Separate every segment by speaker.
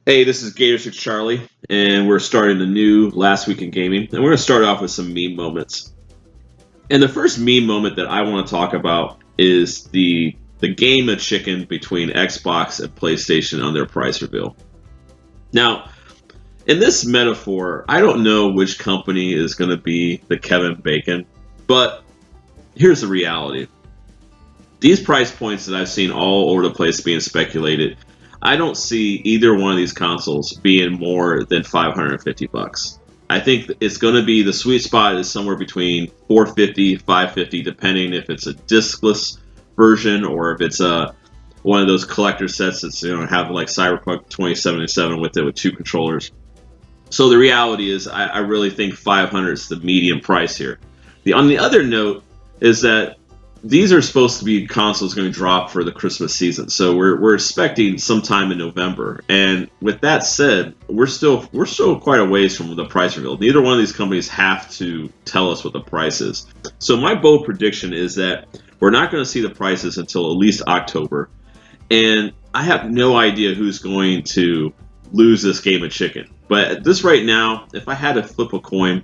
Speaker 1: Hey, this is Gator6 Charlie, and we're starting a new Last Week in Gaming, and we're going to start off with some meme moments. And the first meme moment that I want to talk about is the game of chicken between Xbox and PlayStation on their price reveal. Now, in this metaphor, I don't know which company is going to be the Kevin Bacon, but here's the reality. These price points that I've seen all over the place being speculated, I don't see either one of these consoles being more than $550. I think it's going to be the sweet spot is somewhere between $450, $550, depending if it's a discless version or if it's one of those collector sets that's have like Cyberpunk 2077 with it with two controllers. So the reality is, I really think 500 is the medium price here. On the other note is that these are supposed to be consoles going to drop for the Christmas season, so we're expecting sometime in November. And with that said, we're still quite a ways from the price reveal. Neither one of these companies have to tell us what the price is. So my bold prediction is that we're not going to see the prices until at least October, and I have no idea who's going to lose this game of chicken. But at this right now, if I had to flip a coin,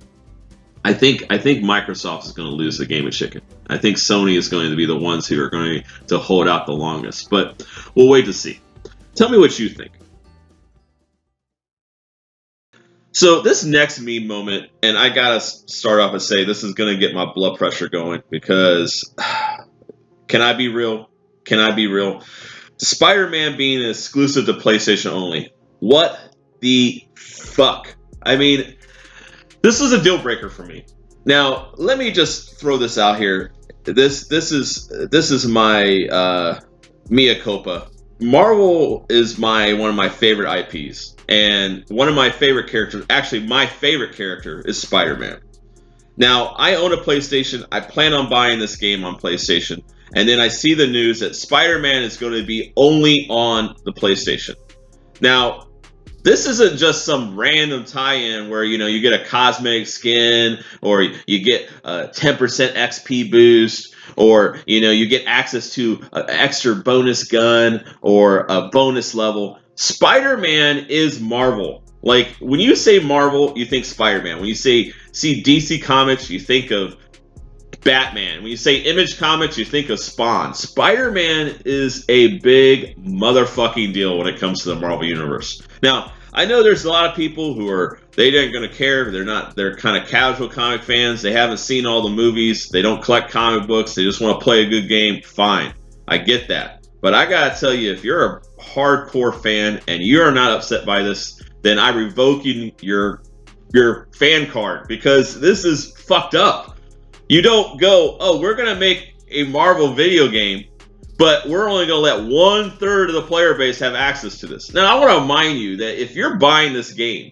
Speaker 1: I think Microsoft is going to lose the game of chicken. I think Sony is going to be the ones who are going to hold out the longest. But we'll wait to see. Tell me what you think. So this next meme moment, and I gotta start off and say this is going to get my blood pressure going because can I be real? Can I be real? Spider-Man being exclusive to PlayStation only. What the fuck? I mean, this is a deal breaker for me. Now, let me just throw this out here. This is my mea culpa. Marvel is one of my favorite IPs, and one of my favorite characters. Actually, my favorite character is Spider-Man. Now, I own a PlayStation. I plan on buying this game on PlayStation, and then I see the news that Spider-Man is going to be only on the PlayStation. Now, this isn't just some random tie-in where you get a cosmetic skin, or you get a 10% XP boost, or you get access to an extra bonus gun or a bonus level. Spider-Man is Marvel. Like, when you say Marvel, you think Spider-Man. When you see DC Comics, you think of Batman. When you say Image Comics, you think of Spawn. Spider-Man is a big motherfucking deal when it comes to the Marvel Universe. Now, I know there's a lot of people who they ain't gonna care. They're kind of casual comic fans. They haven't seen all the movies. They don't collect comic books. They just want to play a good game. Fine. I get that. But I gotta tell you, if you're a hardcore fan and you're not upset by this, then I revoke your fan card, because this is fucked up. You don't go, oh, we're going to make a Marvel video game, but we're only going to let 1/3 of the player base have access to this. Now, I want to remind you that if you're buying this game,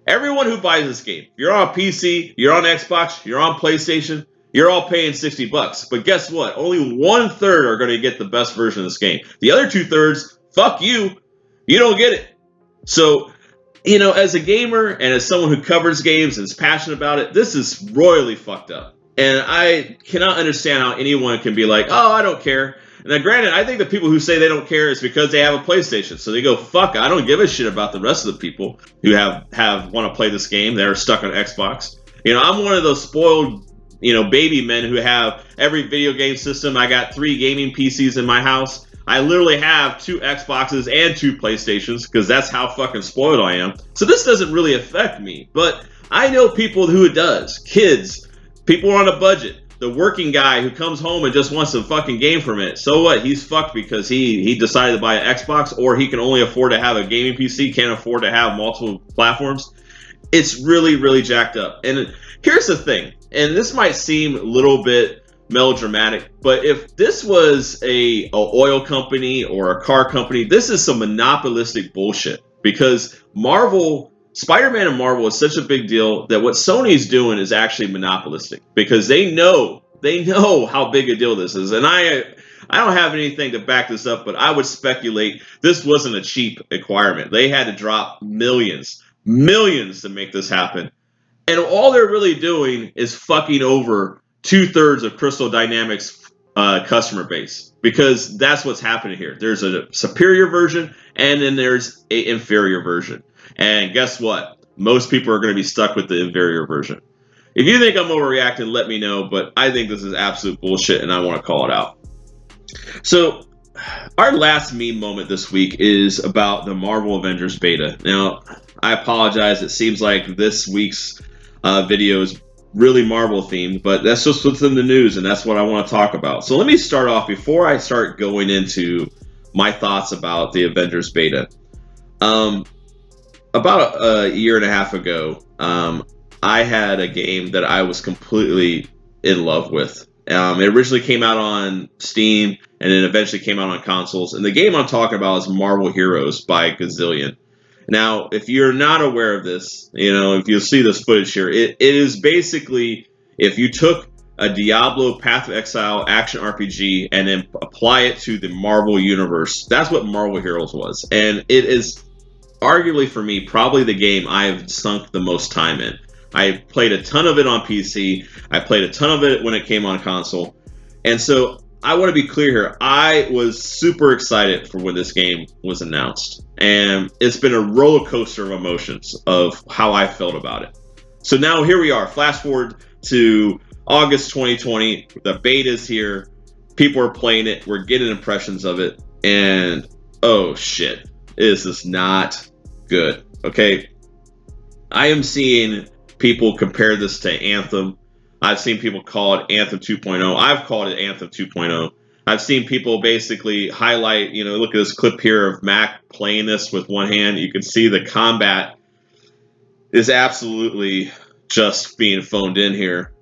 Speaker 1: everyone who buys this game, you're on PC, you're on Xbox, you're on PlayStation, you're all paying $60. But guess what? Only 1/3 are going to get the best version of this game. The other 2/3, fuck you. You don't get it. So, as a gamer and as someone who covers games and is passionate about it, this is royally fucked up. And I cannot understand how anyone can be like, oh, I don't care. Now, granted, I think the people who say they don't care is because they have a PlayStation. So they go, fuck, I don't give a shit about the rest of the people who have want to play this game. They're stuck on Xbox. I'm one of those spoiled, baby men who have every video game system. I got 3 gaming PCs in my house. I literally have 2 Xboxes and 2 PlayStations because that's how fucking spoiled I am. So this doesn't really affect me. But I know people who it does. Kids. People are on a budget. The working guy who comes home and just wants a fucking game for a minute. So what? He's fucked because he decided to buy an Xbox, or he can only afford to have a gaming PC, can't afford to have multiple platforms. It's really, really jacked up. And here's the thing, and this might seem a little bit melodramatic, but if this was a oil company or a car company, this is some monopolistic bullshit, because Spider-Man and Marvel is such a big deal that what Sony's doing is actually monopolistic, because they know how big a deal this is. And I don't have anything to back this up, but I would speculate this wasn't a cheap acquirement. They had to drop millions to make this happen. And all they're really doing is fucking over 2/3 of Crystal Dynamics' customer base, because that's what's happening here. There's a superior version and then there's an inferior version. And guess what? Most people are going to be stuck with the inferior version. If you think I'm overreacting, let me know, but I think this is absolute bullshit and I want to call it out. So our last meme moment this week is about the Marvel Avengers beta. Now, I apologize. It seems like this week's video is really Marvel themed, but that's just what's in the news, and that's what I want to talk about. So let me start off before I start going into my thoughts about the Avengers beta. About a year and a half ago, I had a game that I was completely in love with. It originally came out on Steam, and then eventually came out on consoles. And the game I'm talking about is Marvel Heroes by Gazillion. Now, if you're not aware of this, if you'll see this footage here, it is basically if you took a Diablo Path of Exile action RPG and then apply it to the Marvel universe. That's what Marvel Heroes was. And it is arguably for me probably the game I've sunk the most time in. I played a ton of it on PC. I played a ton of it when it came on console. And so I want to be clear here. I was super excited for when this game was announced. And it's been a roller coaster of emotions of how I felt about it. So now here we are. Flash forward to August 2020. The beta's here. People are playing it. We're getting impressions of it. And oh shit. This is not good. Okay. I am seeing people compare this to Anthem. I've seen people call it Anthem 2.0. I've called it Anthem 2.0. I've seen people basically highlight, look at this clip here of Mac playing this with one hand. You can see the combat is absolutely just being phoned in here.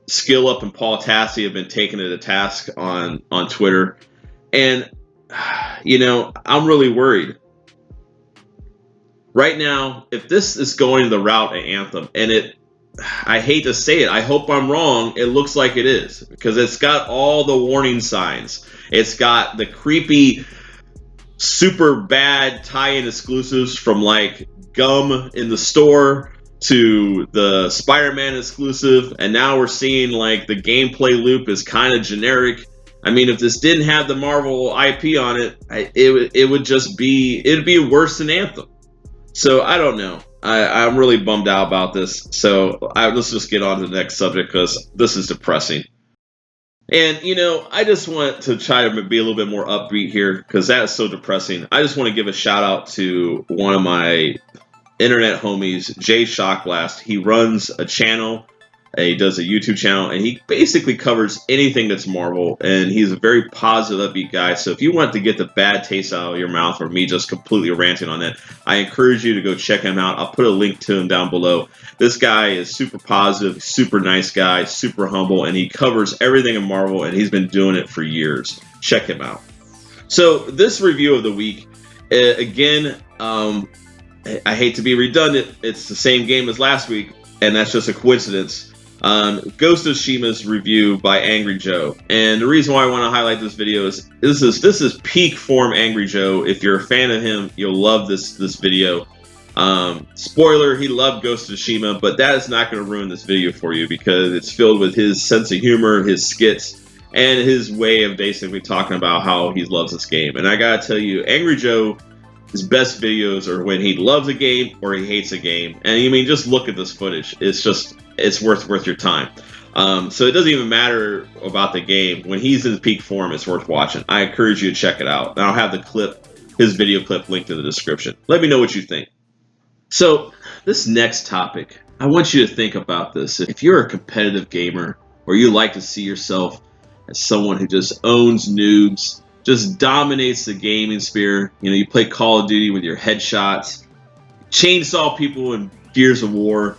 Speaker 1: Skill Up and Paul Tassi have been taken to task on Twitter. And, I'm really worried. Right now, if this is going the route of Anthem, and I hate to say it, I hope I'm wrong, it looks like it is. Because it's got all the warning signs. It's got the creepy, super bad tie-in exclusives from like gum in the store to the Spider-Man exclusive. And now we're seeing like the gameplay loop is kind of generic. I mean, if this didn't have the Marvel IP on it, it would just be, it'd be worse than Anthem. So I don't know. I'm really bummed out about this. So let's just get on to the next subject because this is depressing. And, I just want to try to be a little bit more upbeat here because that is so depressing. I just want to give a shout out to one of my internet homies, Jay Shockblast. He runs a channel. He does a YouTube channel, and he basically covers anything that's Marvel, and he's a very positive, upbeat guy. So if you want to get the bad taste out of your mouth or me just completely ranting on it, I encourage you to go check him out. I'll put a link to him down below. This guy is super positive, super nice guy, super humble, and he covers everything in Marvel, and he's been doing it for years. Check him out. So this review of the week, again, I hate to be redundant. It's the same game as last week, and that's just a coincidence. Ghost of Tsushima's review by Angry Joe. And the reason why I want to highlight this video is this is peak form Angry Joe. If you're a fan of him, you'll love this video. Spoiler, he loved Ghost of Tsushima, but that is not going to ruin this video for you because it's filled with his sense of humor, his skits, and his way of basically talking about how he loves this game. And I gotta tell you, Angry Joe, his best videos are when he loves a game or he hates a game. And I mean, just look at this footage. It's worth your time. So it doesn't even matter about the game. When he's in peak form, it's worth watching. I encourage you to check it out. And I'll have his video clip linked in the description. Let me know what you think. So this next topic, I want you to think about this. If you're a competitive gamer or you like to see yourself as someone who just owns noobs, just dominates the gaming sphere. You play Call of Duty with your headshots, chainsaw people in Gears of War,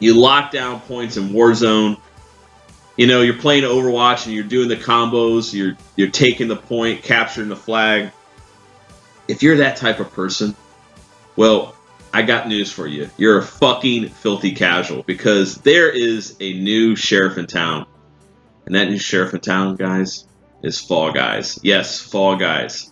Speaker 1: you lock down points in Warzone. You're playing Overwatch and you're doing the combos, you're taking the point, capturing the flag. If you're that type of person, well, I got news for you. You're a fucking filthy casual because there is a new sheriff in town. And that new sheriff in town, guys, is Fall Guys. Yes, Fall Guys.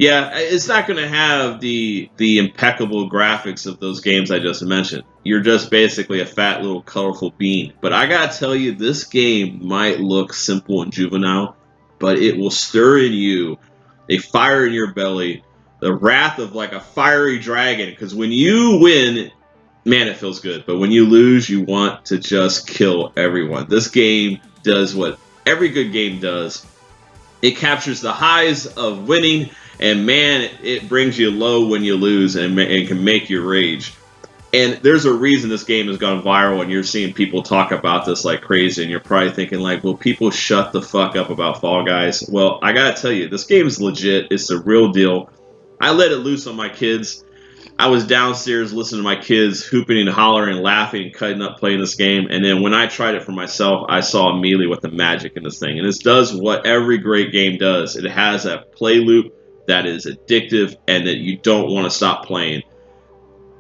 Speaker 1: Yeah, it's not going to have the impeccable graphics of those games I just mentioned. You're just basically a fat little colorful bean. But I gotta tell you, this game might look simple and juvenile, but it will stir in you a fire in your belly, the wrath of like a fiery dragon. Because when you win, man, it feels good. But when you lose, you want to just kill everyone. This game does what every good game does. It captures the highs of winning, and man, it brings you low when you lose and can make you rage. And there's a reason this game has gone viral, and you're seeing people talk about this like crazy, and you're probably thinking like, well, people shut the fuck up about Fall Guys. Well, I gotta tell you, this game is legit. It's the real deal. I let it loose on my kids. I was downstairs listening to my kids hooping and hollering and laughing and cutting up playing this game. And then when I tried it for myself, I saw immediately what the magic in this thing. And this does what every great game does. It has a play loop that is addictive and that you don't want to stop playing.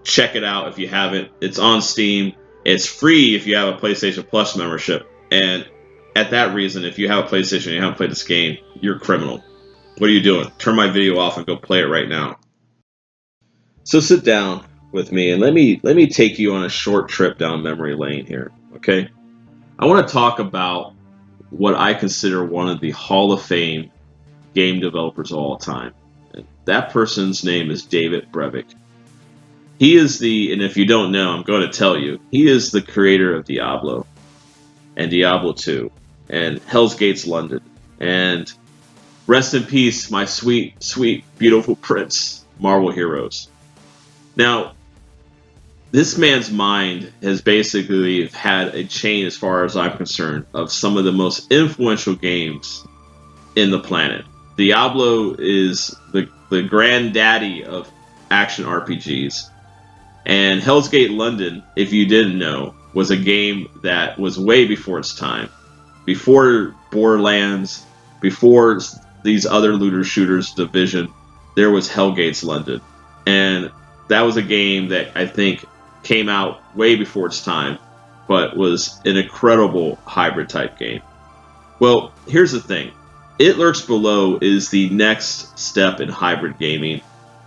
Speaker 1: Check it out if you haven't. It's on Steam. It's free if you have a PlayStation Plus membership. And at that reason, if you have a PlayStation and you haven't played this game, you're a criminal. What are you doing? Turn my video off and go play it right now. So sit down with me and let me take you on a short trip down memory lane here, okay? I want to talk about what I consider one of the Hall of Fame game developers of all time. And that person's name is David Brevik. He is and if you don't know, I'm going to tell you, he is the creator of Diablo and Diablo 2 and Hell's Gates London. And rest in peace, my sweet, sweet, beautiful prince, Marvel Heroes. Now, this man's mind has basically had a chain, as far as I'm concerned, of some of the most influential games in the planet. Diablo is the granddaddy of action RPGs. And Hell's Gate London, if you didn't know, was a game that was way before its time. Before Borderlands, before these other looter shooters, Division, there was Hellgate's London. And that was a game that I think came out way before its time, but was an incredible hybrid type game. Well, here's the thing. It Lurks Below is the next step in hybrid gaming,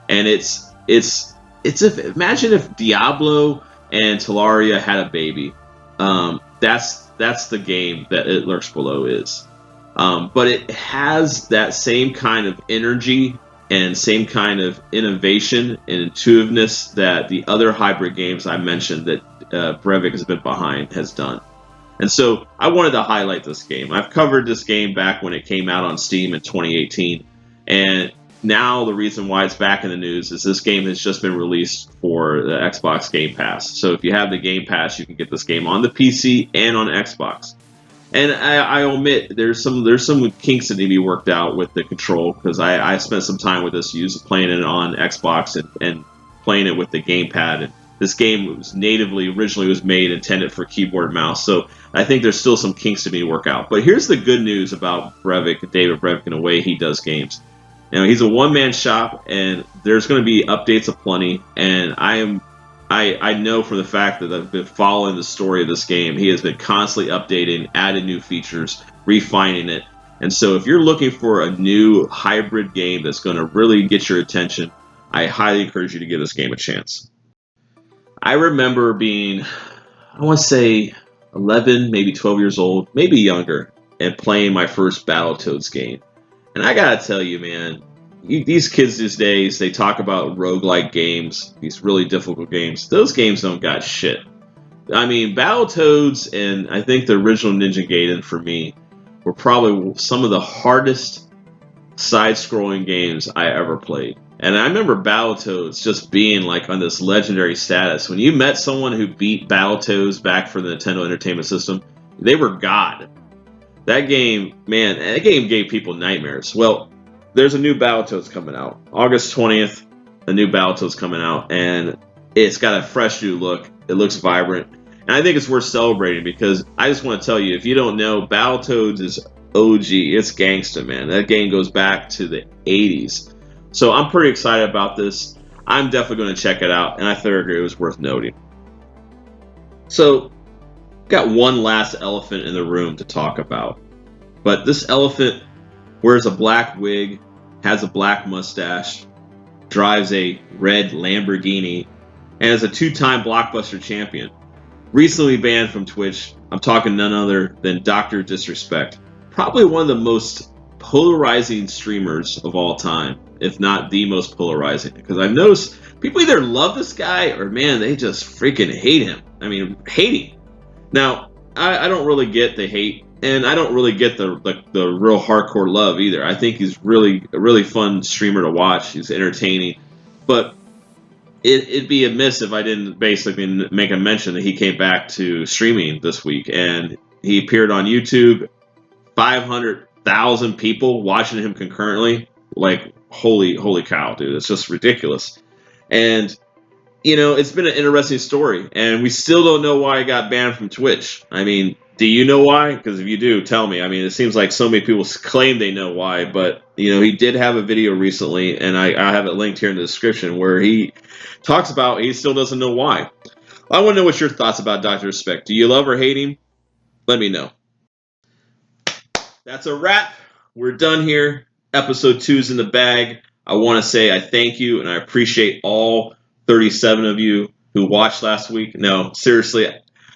Speaker 1: and imagine if Diablo and Terraria had a baby. That's the game that It Lurks Below is. But it has that same kind of energy and same kind of innovation and intuitiveness that the other hybrid games I mentioned that Brevik has been behind has done. And so I wanted to highlight this game. I've covered this game back when it came out on Steam in 2018. And now the reason why it's back in the news is this game has just been released for the Xbox Game Pass. So if you have the Game Pass, you can get this game on the PC and on Xbox. And I omit there's some kinks that need to be worked out with the control, because I spent some time with this playing it on Xbox and playing it with the gamepad. And this game was originally was made intended for keyboard and mouse, so I think there's still some kinks to be worked out. But here's the good news about David Brevik, and the way he does games. Now, he's a one-man shop, and there's going to be updates aplenty. And I know from the fact that I've been following the story of this game, he has been constantly updating, adding new features, refining it. And so if you're looking for a new hybrid game that's going to really get your attention, I highly encourage you to give this game a chance. I remember being, I want to say 11, maybe 12 years old, maybe younger, and playing my first Battletoads game. And I gotta tell you, man, these kids these days, they talk about roguelike games, these really difficult games. Those games don't got shit. I mean, Battletoads and I think the original Ninja Gaiden for me were probably some of the hardest side-scrolling games I ever played. And I remember Battletoads just being like on this legendary status. When you met someone who beat Battletoads back for the Nintendo Entertainment System, they were God. That game, man, that game gave people nightmares. Well, there's a new Battletoads coming out. August 20th, a new Battletoads coming out, and it's got a fresh new look. It looks vibrant. And I think it's worth celebrating, because I just want to tell you, if you don't know, Battletoads is OG. It's gangsta, man. That game goes back to the 80s. So I'm pretty excited about this. I'm definitely going to check it out, and I figured it was worth noting. So, got one last elephant in the room to talk about. But this elephant wears a black wig, has a black mustache, drives a red Lamborghini, and is a 2-time Blockbuster champion. Recently banned from Twitch, I'm talking none other than Dr. Disrespect. Probably one of the most polarizing streamers of all time, if not the most polarizing. Because I've noticed people either love this guy or, man, they just freaking hate him. I mean, hating. Now, I don't really get the hate, and I don't really get the real hardcore love either. I think he's really a really fun streamer to watch. He's entertaining. But it'd be amiss if I didn't basically make a mention that he came back to streaming this week, and he appeared on YouTube. 500,000 people watching him concurrently. Like, holy cow, dude! It's just ridiculous. And it's been an interesting story, and we still don't know why he got banned from Twitch. I mean, do you know why? Because if you do, tell me. I mean, it seems like so many people claim they know why, but he did have a video recently, and I have it linked here in the description, where he talks about he still doesn't know why. I want to know what your thoughts about Dr. Respect. Do you love or hate him? Let me know. That's a wrap. We're done here. Episode 2's in the bag. I want to say I thank you, and I appreciate all 37 of you who watched last week. No, seriously,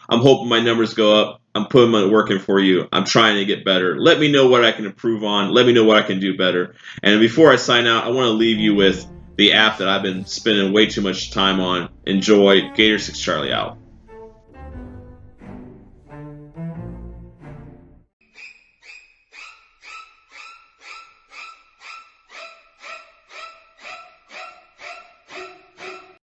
Speaker 1: I'm hoping my numbers go up. I'm putting my work in for you. I'm trying to get better. Let me know what I can improve on. Let me know what I can do better. And before I sign out, I want to leave you with the app that I've been spending way too much time on. Enjoy. Gator 6 Charlie out.